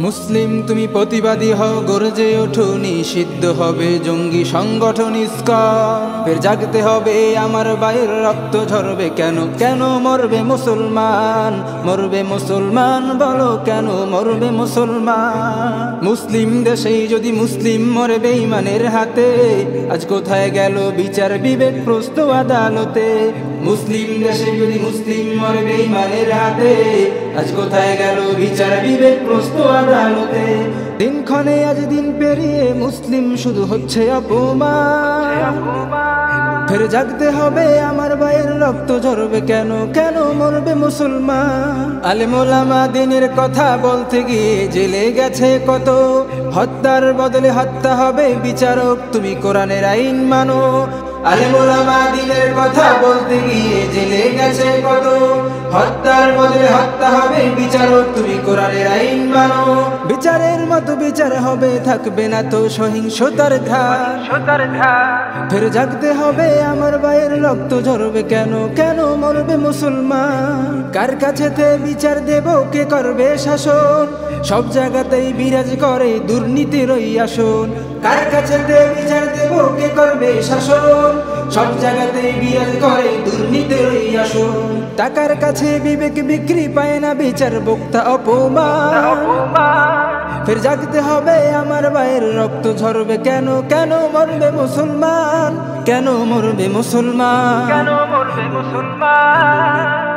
মুসলিম তুমি প্রতিবাদী হও, গর্জে ওঠো, নিষিদ্ধ হবে জঙ্গি সংগঠন ইসকন। ফের জাগতে হবে, আমার ভাইয়ের রক্ত ঝরবে কেন, কেন মরবে মুসলমান, মরবে মুসলমান, বলো কেন মরবে মুসলমান। মুসলিম দেশেই যদি মুসলিম মরে বেঈমানের হাতে, আজ কোথায় গেল বিচার বিবেক প্রস্ত আদালতে। মুসলিম দেশে যদি মুসলিম মরে বেঈমানের হাতে, আজ কোথায় গেল বিচার বিবেক প্রস্ত আদালতে। দিনক্ষণে আজ দিন পেরিয়ে মুসলিম শুধু হচ্ছে অপমান। ফের জাগতে হবে, আমার ভাইয়ের রক্ত ঝরবে কেন, কেন মরবে মুসলমান। আলেম ওলামা দিনের কথা বলতে গিয়ে জেলে গেছে কত, হত্যার বদলে হত্যা হবে বিচারক, তুমি কোরআনের আইন মানো। আলেম ওলামা দিনের কথা বলতে গিয়ে জেলে গেছে কত, হত্যার বদলে হত্যা হবে বিচারক, তুমি কোরআনের আইন মানো। বিচারের মতো বিচার হবে, থাকবে না তো সহিংসতার ধার। ফের জাগতে হবে, আমার ভাইয়ের রক্ত ঝরবে কেন, কেন মরবে মুসলমান। কার কাছেতে বিচার দেব, কে করবে শাসন, সব জায়গাতেই বিরাজ করে দুর্নীতির ওই আসন। কার কাছেতে বিচার দেব, কে করবে শাসন, সব জায়গাতেই বিরাজ করে দুর্নীতির ওই আসন। টাকার কাছে বিবেক বিক্রি পায় না, বিচার বক্তা অপমান। ফের জাগতে হবে, আমার ভাইয়ের রক্ত ঝরবে কেন, কেন মরবে মুসলমান, কেন মরবে মুসলমান, কেন মরবে মুসলমান।